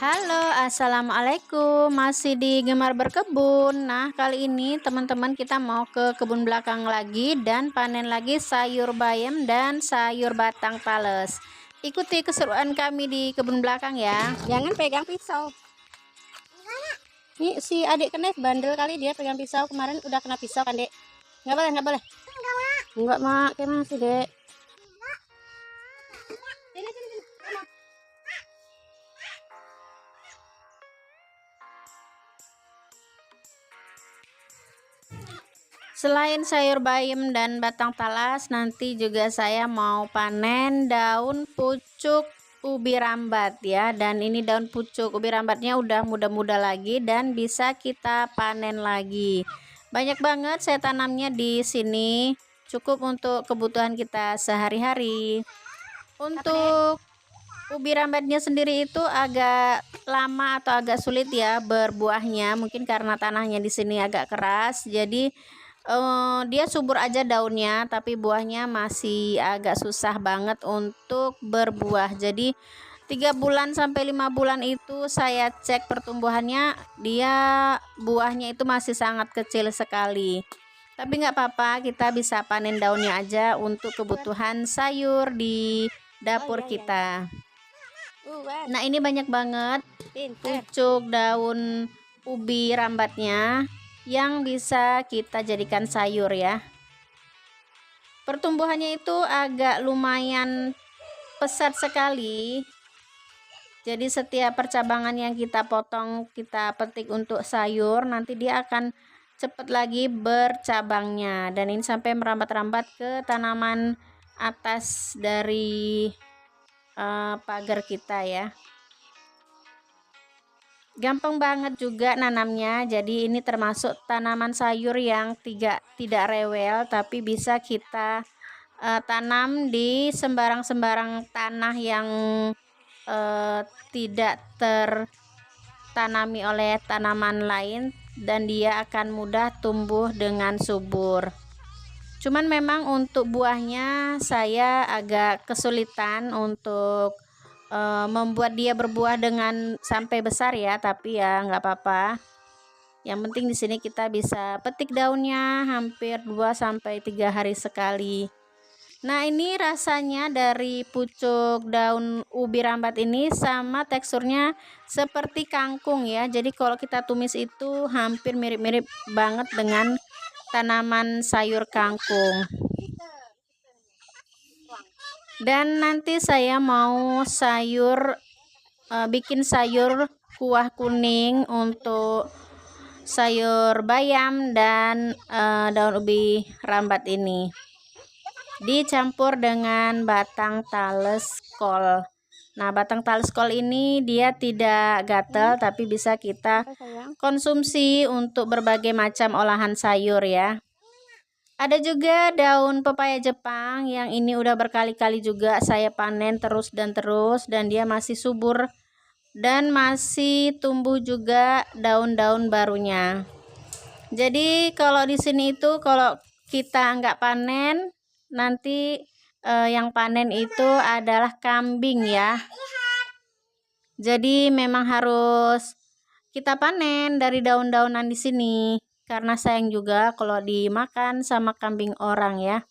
Halo, assalamualaikum. Masih di Gemar Berkebun. Nah, kali ini teman-teman kita mau ke kebun belakang lagi dan panen lagi sayur bayam dan sayur batang tales. Ikuti keseruan kami di kebun belakang ya. Jangan pegang pisau. Ini si adik kena bandel kali, dia pegang pisau. Kemarin udah kena pisau kan, Dek? Nggak boleh, nggak boleh. Enggak, Mak. Gimana sih, Dek? Selain sayur bayam dan batang talas, nanti juga saya mau panen daun pucuk ubi rambat ya. Dan ini daun pucuk ubi rambatnya udah muda-muda lagi dan bisa kita panen lagi. Banyak banget saya tanamnya di sini, cukup untuk kebutuhan kita sehari-hari. Untuk ubi rambatnya sendiri itu agak lama atau agak sulit ya berbuahnya, mungkin karena tanahnya di sini agak keras. Jadi dia subur aja daunnya, tapi buahnya masih agak susah banget untuk berbuah. Jadi 3 bulan sampai 5 bulan itu saya cek pertumbuhannya, dia buahnya itu masih sangat kecil sekali. Tapi nggak apa-apa, kita bisa panen daunnya aja untuk kebutuhan sayur di dapur kita. Nah, ini banyak banget pucuk daun ubi rambatnya yang bisa kita jadikan sayur ya. Pertumbuhannya itu agak lumayan pesat sekali. Jadi setiap percabangan yang kita potong, kita petik untuk sayur, nanti dia akan cepat lagi bercabangnya. Dan ini sampai merambat-rambat ke tanaman atas dari pagar kita ya. Gampang banget juga nanamnya. Jadi ini termasuk tanaman sayur yang tidak rewel, tapi bisa kita tanam di sembarang tanah yang tidak tertanami oleh tanaman lain, dan dia akan mudah tumbuh dengan subur. Cuman memang untuk buahnya saya agak kesulitan untuk membuat dia berbuah dengan sampai besar ya, tapi ya nggak apa-apa. Yang penting di sini kita bisa petik daunnya hampir 2 sampai 3 hari sekali. Nah, ini rasanya dari pucuk daun ubi rambat ini sama teksturnya seperti kangkung ya. Jadi kalau kita tumis itu hampir mirip-mirip banget dengan tanaman sayur kangkung. Dan nanti saya mau bikin sayur kuah kuning untuk sayur bayam dan daun ubi rambat ini, dicampur dengan batang tales kol. Nah, batang tales kol ini dia tidak gatal, tapi bisa kita konsumsi untuk berbagai macam olahan sayur ya. Ada juga daun pepaya Jepang yang ini udah berkali-kali juga saya panen terus dan dia masih subur dan masih tumbuh juga daun-daun barunya. Jadi kalau di sini itu kalau kita nggak panen, nanti yang panen itu adalah kambing ya. Jadi memang harus kita panen dari daun-daunan di sini, karena sayang juga kalau dimakan sama kambing orang ya.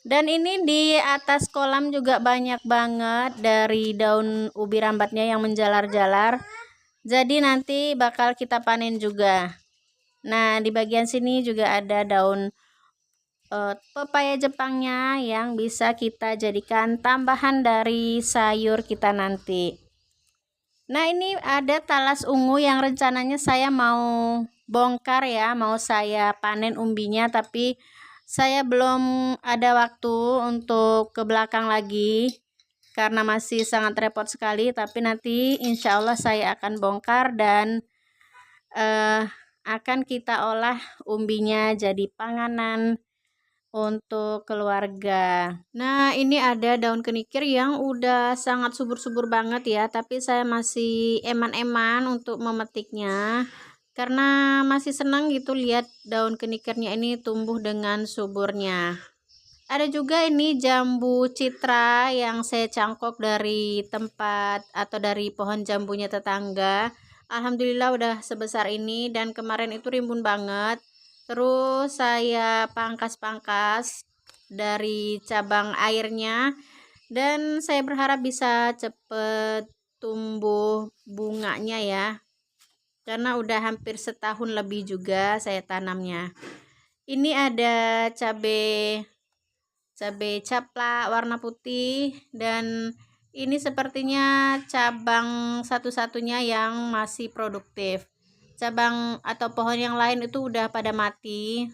Dan ini di atas kolam juga banyak banget dari daun ubi rambatnya yang menjalar-jalar. Jadi nanti bakal kita panen juga. Nah, di bagian sini juga ada daun pepaya Jepangnya yang bisa kita jadikan tambahan dari sayur kita nanti. Nah, ini ada talas ungu yang rencananya saya mau bongkar ya, mau saya panen umbinya, tapi saya belum ada waktu untuk ke belakang lagi karena masih sangat repot sekali. Tapi nanti insya Allah saya akan bongkar dan akan kita olah umbinya jadi panganan untuk keluarga. Nah, ini ada daun kenikir yang udah sangat subur-subur banget ya, tapi saya masih eman-eman untuk memetiknya karena masih senang gitu lihat daun kenikirnya ini tumbuh dengan suburnya. Ada juga ini jambu citra yang saya cangkok dari tempat atau dari pohon jambunya tetangga. Alhamdulillah udah sebesar ini, dan kemarin itu rimbun banget. Terus saya pangkas-pangkas dari cabang airnya, dan saya berharap bisa cepet tumbuh bunganya ya, karena udah hampir setahun lebih juga saya tanamnya. Ini ada cabai caplak warna putih, dan ini sepertinya cabang satu-satunya yang masih produktif. Cabang atau pohon yang lain itu udah pada mati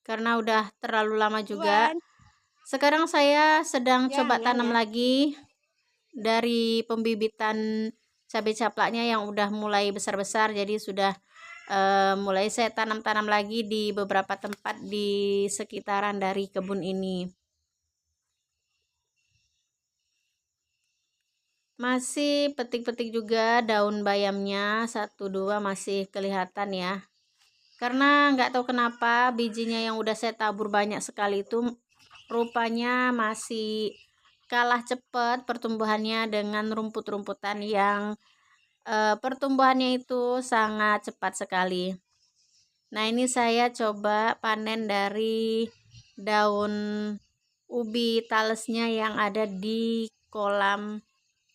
karena udah terlalu lama juga. Sekarang saya sedang coba tanam lagi dari pembibitan cabai caplaknya yang udah mulai besar-besar, jadi sudah mulai saya tanam-tanam lagi di beberapa tempat di sekitaran dari kebun ini. Masih petik-petik juga daun bayamnya, 1-2 masih kelihatan ya. Karena nggak tahu kenapa bijinya yang udah saya tabur banyak sekali itu rupanya masih kalah cepat pertumbuhannya dengan rumput-rumputan yang pertumbuhannya itu sangat cepat sekali. Nah, ini saya coba panen dari daun ubi talesnya yang ada di kolam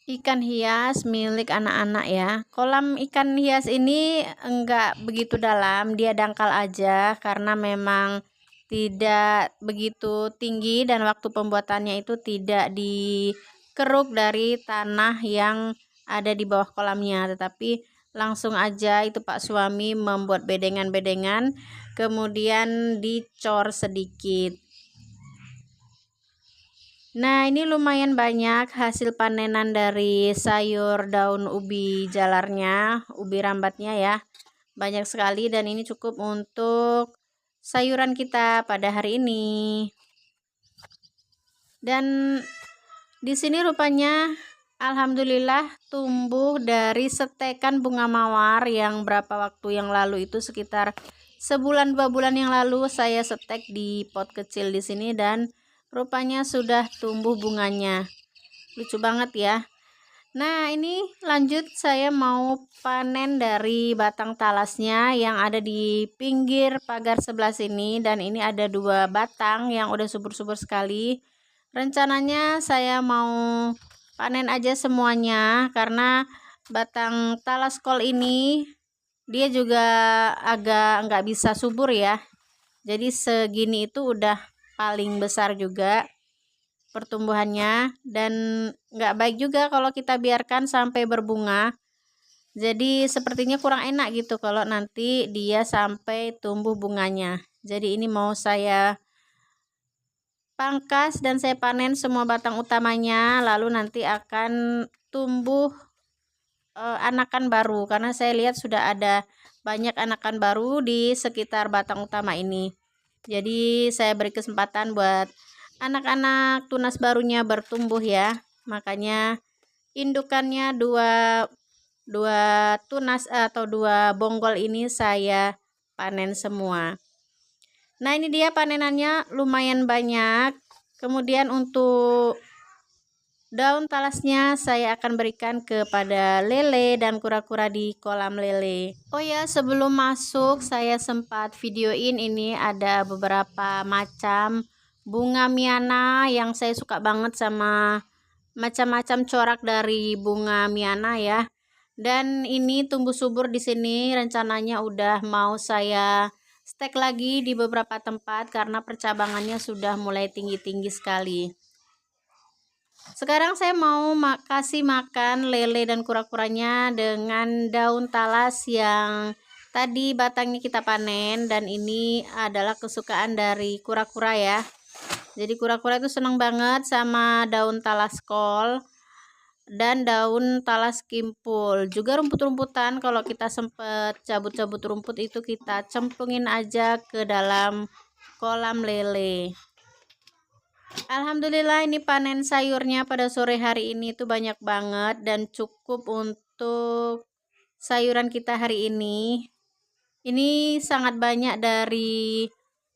ikan hias milik anak-anak ya. Kolam ikan hias ini enggak begitu dalam, dia dangkal aja karena memang tidak begitu tinggi, dan waktu pembuatannya itu tidak dikeruk dari tanah yang ada di bawah kolamnya, tetapi langsung aja itu Pak suami membuat bedengan-bedengan, kemudian dicor sedikit. Nah, ini lumayan banyak hasil panenan dari sayur daun ubi jalarnya, ubi rambatnya ya. Banyak sekali, dan ini cukup untuk sayuran kita pada hari ini. Dan di sini rupanya alhamdulillah tumbuh dari setekan bunga mawar yang berapa waktu yang lalu itu, sekitar sebulan 2 bulan yang lalu saya setek di pot kecil di sini, dan rupanya sudah tumbuh bunganya. Lucu banget ya. Nah, ini lanjut saya mau panen dari batang talasnya yang ada di pinggir pagar sebelah sini, dan ini ada 2 batang yang udah subur-subur sekali. Rencananya saya mau panen aja semuanya karena batang talas kol ini dia juga agak nggak bisa subur ya. Jadi segini itu udah paling besar juga pertumbuhannya, dan nggak baik juga kalau kita biarkan sampai berbunga. Jadi sepertinya kurang enak gitu kalau nanti dia sampai tumbuh bunganya. Jadi ini mau saya pangkas dan saya panen semua batang utamanya, lalu nanti akan tumbuh anakan baru, karena saya lihat sudah ada banyak anakan baru di sekitar batang utama ini. Jadi saya beri kesempatan buat anak-anak tunas barunya bertumbuh ya. Makanya indukannya dua tunas atau 2 bonggol ini saya panen semua. Nah, ini dia panenannya lumayan banyak. Kemudian untuk daun talasnya saya akan berikan kepada lele dan kura-kura di kolam lele. Oh ya, sebelum masuk saya sempat videoin, ini ada beberapa macam bunga miana yang saya suka banget sama macam-macam corak dari bunga miana ya. Dan ini tumbuh subur di sini, rencananya udah mau saya stek lagi di beberapa tempat karena percabangannya sudah mulai tinggi-tinggi sekali. Sekarang saya mau kasih makan lele dan kura-kuranya dengan daun talas yang tadi batangnya kita panen, dan ini adalah kesukaan dari kura-kura ya. Jadi kura-kura itu senang banget sama daun talas kol dan daun talas kimpul. Juga rumput-rumputan, kalau kita sempet cabut-cabut rumput itu kita cemplungin aja ke dalam kolam lele. Alhamdulillah ini panen sayurnya pada sore hari ini tuh banyak banget dan cukup untuk sayuran kita hari ini. Ini sangat banyak dari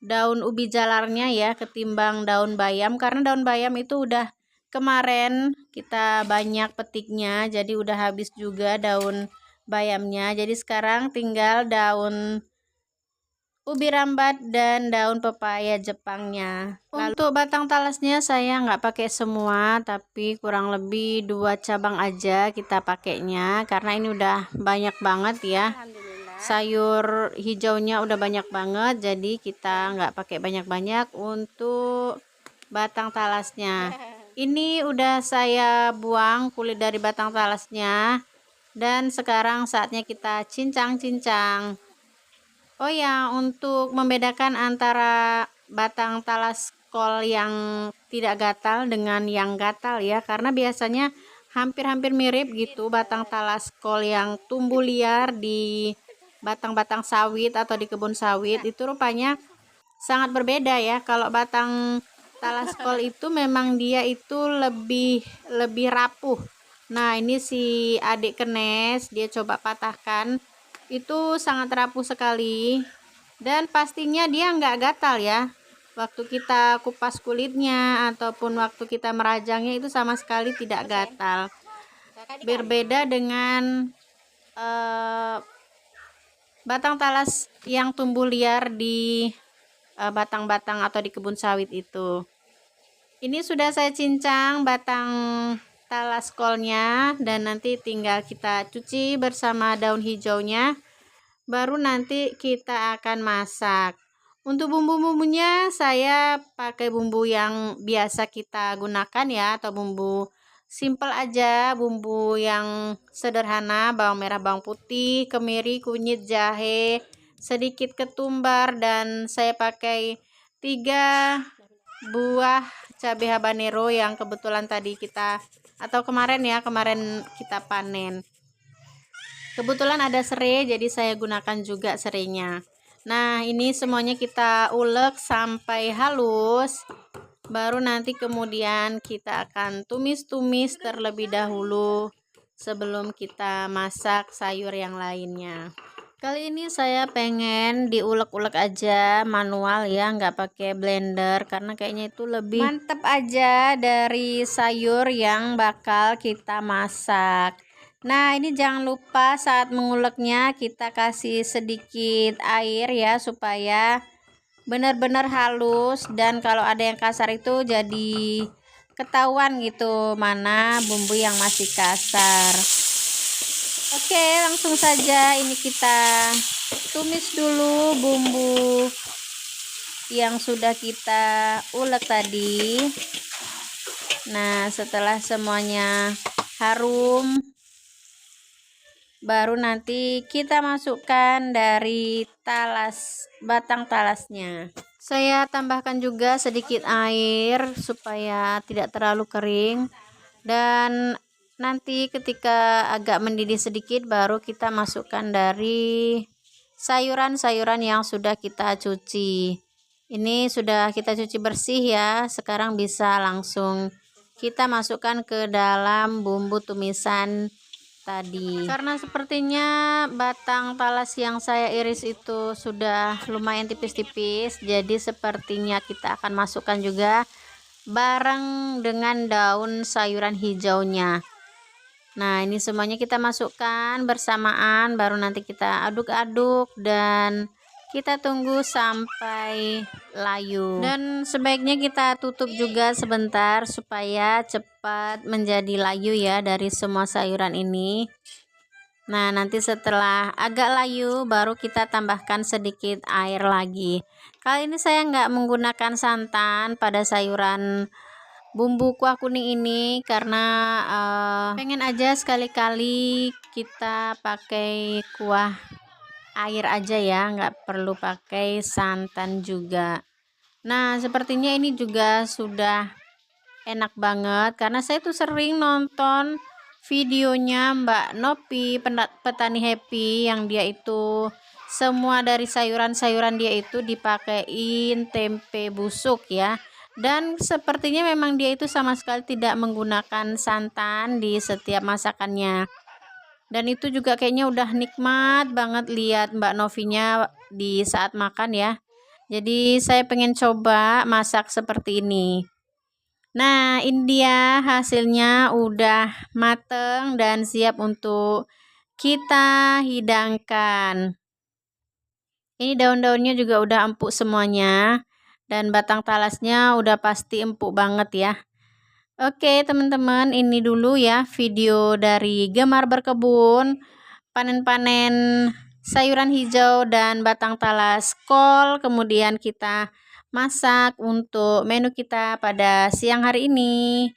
daun ubi jalarnya ya ketimbang daun bayam, karena daun bayam itu udah kemarin kita banyak petiknya, jadi udah habis juga daun bayamnya. Jadi sekarang tinggal daun ubi rambat dan daun pepaya Jepangnya. Untuk batang talasnya saya nggak pakai semua, tapi kurang lebih 2 cabang aja kita pakainya, karena ini udah banyak banget ya. Sayur hijaunya udah banyak banget, jadi kita nggak pakai banyak-banyak untuk batang talasnya. Ini udah saya buang kulit dari batang talasnya, dan sekarang saatnya kita cincang-cincang. Oh ya, untuk membedakan antara batang talas kol yang tidak gatal dengan yang gatal ya, karena biasanya hampir-hampir mirip gitu batang talas kol yang tumbuh liar di batang-batang sawit atau di kebun sawit, itu rupanya sangat berbeda ya. Kalau batang talas kol itu memang dia itu lebih rapuh. Nah, ini si adik kenes dia coba patahkan, itu sangat rapuh sekali, dan pastinya dia nggak gatal ya. Waktu kita kupas kulitnya ataupun waktu kita merajangnya itu sama sekali tidak gatal. Berbeda dengan batang talas yang tumbuh liar di batang-batang atau di kebun sawit itu. Ini sudah saya cincang batang talas kolnya, dan nanti tinggal kita cuci bersama daun hijaunya, baru nanti kita akan masak. Untuk bumbu-bumbunya saya pakai bumbu yang biasa kita gunakan ya, atau bumbu simple aja, bumbu yang sederhana, bawang merah, bawang putih, kemiri, kunyit, jahe, sedikit ketumbar, dan saya pakai 3 buah cabai habanero yang kebetulan tadi kita atau kemarin kita panen. Kebetulan ada serai, jadi saya gunakan juga serainya. Nah, ini semuanya kita ulek sampai halus. Baru nanti kemudian kita akan tumis-tumis terlebih dahulu sebelum kita masak sayur yang lainnya. Kali ini saya pengen diulek-ulek aja manual ya, nggak pakai blender, karena kayaknya itu lebih mantep aja dari sayur yang bakal kita masak. Nah, ini jangan lupa saat menguleknya kita kasih sedikit air ya, supaya benar-benar halus, dan kalau ada yang kasar itu jadi ketahuan gitu mana bumbu yang masih kasar. Oke, langsung saja ini kita tumis dulu bumbu yang sudah kita ulek tadi. Nah, setelah semuanya harum, baru nanti kita masukkan dari batang talasnya. Saya tambahkan juga sedikit air supaya tidak terlalu kering, dan nanti ketika agak mendidih sedikit baru kita masukkan dari sayuran-sayuran yang sudah kita cuci. Ini sudah kita cuci bersih ya, sekarang bisa langsung kita masukkan ke dalam bumbu tumisan tadi. Karena sepertinya batang talas yang saya iris itu sudah lumayan tipis-tipis, jadi sepertinya kita akan masukkan juga bareng dengan daun sayuran hijaunya. Nah, ini semuanya kita masukkan bersamaan, baru nanti kita aduk-aduk dan kita tunggu sampai layu. Dan sebaiknya kita tutup juga sebentar supaya cepat menjadi layu ya dari semua sayuran ini. Nah, nanti setelah agak layu baru kita tambahkan sedikit air lagi. Kali ini saya nggak menggunakan santan pada sayuran bumbu kuah kuning ini, karena pengen aja sekali-kali kita pakai kuah air aja ya, nggak perlu pakai santan juga. Nah, sepertinya ini juga sudah enak banget, karena saya tuh sering nonton videonya Mbak Nopi, petani happy, yang dia itu semua dari sayuran-sayuran dia itu dipakein tempe busuk ya. Dan sepertinya memang dia itu sama sekali tidak menggunakan santan di setiap masakannya. Dan itu juga kayaknya udah nikmat banget lihat Mbak Novinya di saat makan ya. Jadi saya pengen coba masak seperti ini. Nah, ini dia hasilnya udah mateng dan siap untuk kita hidangkan. Ini daun-daunnya juga udah empuk semuanya dan batang talasnya udah pasti empuk banget ya. Oke teman-teman, ini dulu ya video dari Gemar Berkebun, panen-panen sayuran hijau dan batang talas kol, kemudian kita masak untuk menu kita pada siang hari ini.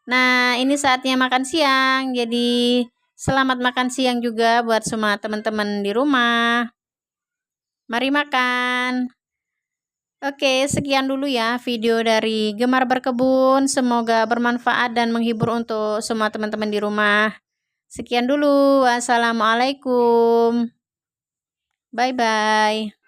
Nah, ini saatnya makan siang, jadi selamat makan siang juga buat semua teman-teman di rumah. Mari makan. Oke, sekian dulu ya video dari Gemar Berkebun. Semoga bermanfaat dan menghibur untuk semua teman-teman di rumah. Sekian dulu. Wassalamualaikum. Bye-bye.